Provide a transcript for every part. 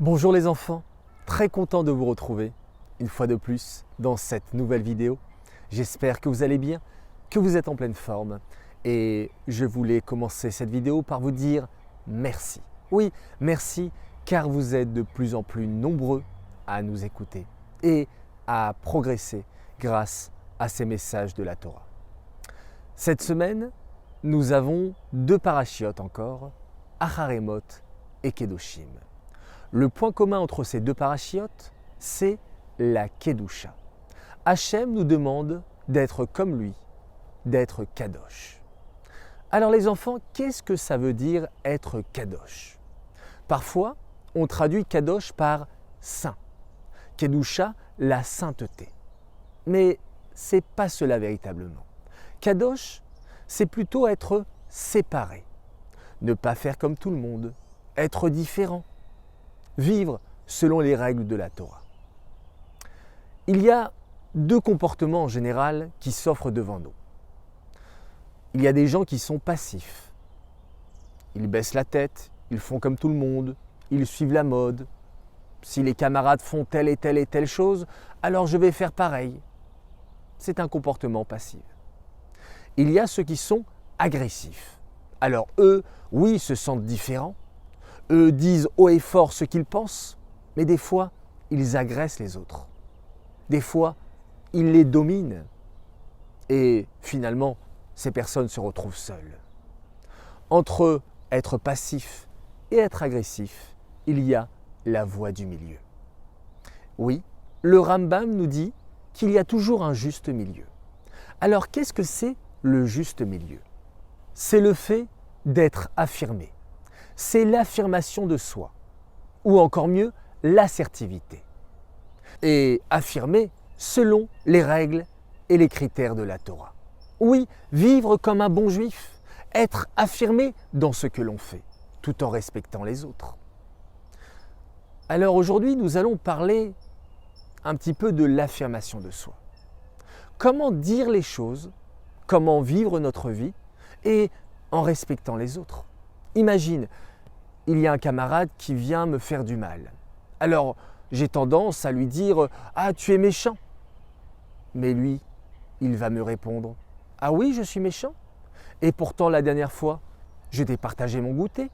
Bonjour les enfants, très content de vous retrouver une fois de plus dans cette nouvelle vidéo. J'espère que vous allez bien, que vous êtes en pleine forme et je voulais commencer cette vidéo par vous dire merci. Oui, merci car vous êtes de plus en plus nombreux à nous écouter et à progresser grâce à ces messages de la Torah. Cette semaine, nous avons deux parachiotes encore, Acharemot et Kedoshim. Le point commun entre ces deux parachiotes, c'est la Kedusha. Hachem nous demande d'être comme lui, d'être Kadosh. Alors les enfants, qu'est-ce que ça veut dire être Kadosh? Parfois, on traduit Kadosh par saint. Kedusha, la sainteté. Mais ce n'est pas cela véritablement. Kadosh, c'est plutôt être séparé. Ne pas faire comme tout le monde, être différent. Vivre selon les règles de la Torah. Il y a deux comportements en général qui s'offrent devant nous. Il y a des gens qui sont passifs. Ils baissent la tête, ils font comme tout le monde, ils suivent la mode. Si les camarades font telle et telle chose, alors je vais faire pareil. C'est un comportement passif. Il y a ceux qui sont agressifs. Alors eux, oui, ils se sentent différents. Eux disent haut et fort ce qu'ils pensent, mais des fois, ils agressent les autres. Des fois, ils les dominent. Et finalement, ces personnes se retrouvent seules. Entre être passif et être agressif, il y a la voie du milieu. Oui, le Rambam nous dit qu'il y a toujours un juste milieu. Alors, qu'est-ce que c'est le juste milieu? C'est le fait d'être affirmé. C'est l'affirmation de soi, ou encore mieux, l'assertivité. Et affirmer selon les règles et les critères de la Torah. Oui, vivre comme un bon juif, être affirmé dans ce que l'on fait, tout en respectant les autres. Alors aujourd'hui, nous allons parler un petit peu de l'affirmation de soi. Comment dire les choses, comment vivre notre vie et en respectant les autres. Imagine, il y a un camarade qui vient me faire du mal. Alors, j'ai tendance à lui dire « Ah, tu es méchant !» Mais lui, il va me répondre « Ah oui, je suis méchant ! Et pourtant, la dernière fois, je t'ai partagé mon goûter.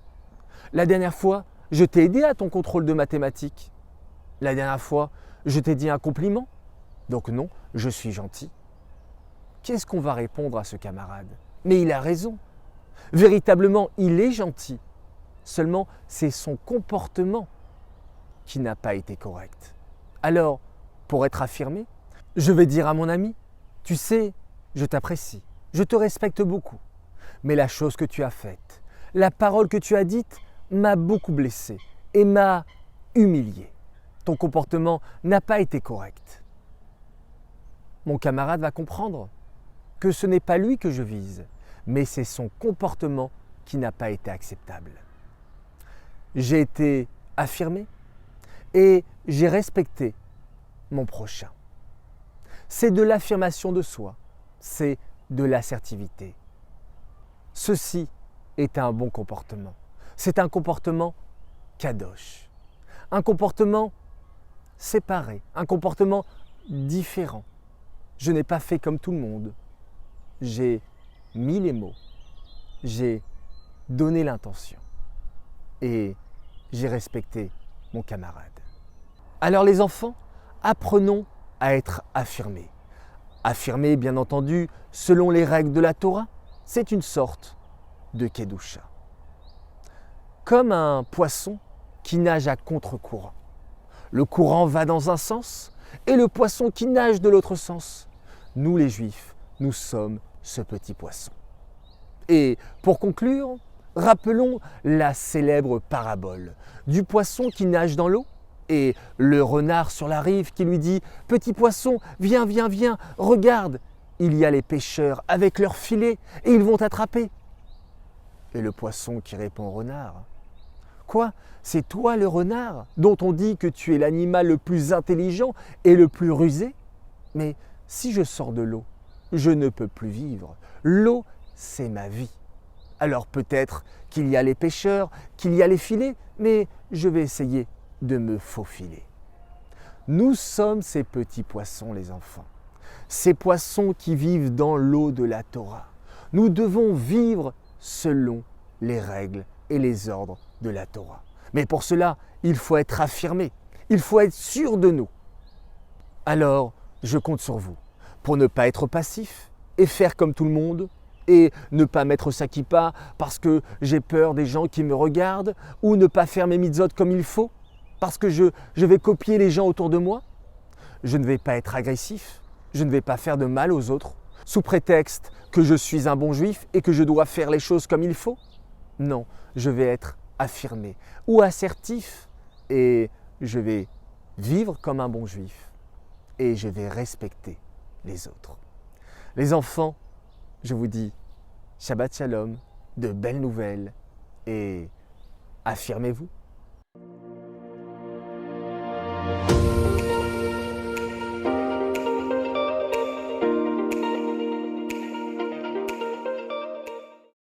La dernière fois, je t'ai aidé à ton contrôle de mathématiques. La dernière fois, je t'ai dit un compliment. Donc non, je suis gentil. » Qu'est-ce qu'on va répondre à ce camarade? Mais il a raison. Véritablement, il est gentil. Seulement, c'est son comportement qui n'a pas été correct. Alors, pour être affirmé, je vais dire à mon ami, tu sais, je t'apprécie, je te respecte beaucoup, mais la chose que tu as faite, la parole que tu as dite m'a beaucoup blessé et m'a humilié. Ton comportement n'a pas été correct. Mon camarade va comprendre que ce n'est pas lui que je vise, mais c'est son comportement qui n'a pas été acceptable. J'ai été affirmé et j'ai respecté mon prochain. C'est de l'affirmation de soi, c'est de l'assertivité. Ceci est un bon comportement. C'est un comportement kadosh, un comportement séparé, un comportement différent. Je n'ai pas fait comme tout le monde. J'ai mis les mots, j'ai donné l'intention et j'ai respecté mon camarade. Alors les enfants, apprenons à être affirmés. Affirmés, bien entendu, selon les règles de la Torah, c'est une sorte de Kedusha. Comme un poisson qui nage à contre-courant. Le courant va dans un sens et le poisson qui nage de l'autre sens. Nous les Juifs, nous sommes ce petit poisson. Et pour conclure, rappelons la célèbre parabole du poisson qui nage dans l'eau et le renard sur la rive qui lui dit « Petit poisson, viens, viens, viens, regarde, il y a les pêcheurs avec leurs filets et ils vont t'attraper. » Et le poisson qui répond au renard « Quoi, c'est toi le renard dont on dit que tu es l'animal le plus intelligent et le plus rusé? Mais si je sors de l'eau, je ne peux plus vivre. L'eau, c'est ma vie. Alors peut-être qu'il y a les pêcheurs, qu'il y a les filets, mais je vais essayer de me faufiler. Nous sommes ces petits poissons, les enfants. Ces poissons qui vivent dans l'eau de la Torah. Nous devons vivre selon les règles et les ordres de la Torah. Mais pour cela, il faut être affirmé. Il faut être sûr de nous. Alors, je compte sur vous pour ne pas être passif et faire comme tout le monde et ne pas mettre sa kippa parce que j'ai peur des gens qui me regardent ou ne pas faire mes mitzvot comme il faut parce que je vais copier les gens autour de moi. Je ne vais pas être agressif, je ne vais pas faire de mal aux autres sous prétexte que je suis un bon juif et que je dois faire les choses comme il faut. Non, je vais être affirmé ou assertif et je vais vivre comme un bon juif et je vais respecter les autres. Les enfants, je vous dis Shabbat Shalom, de belles nouvelles et affirmez-vous.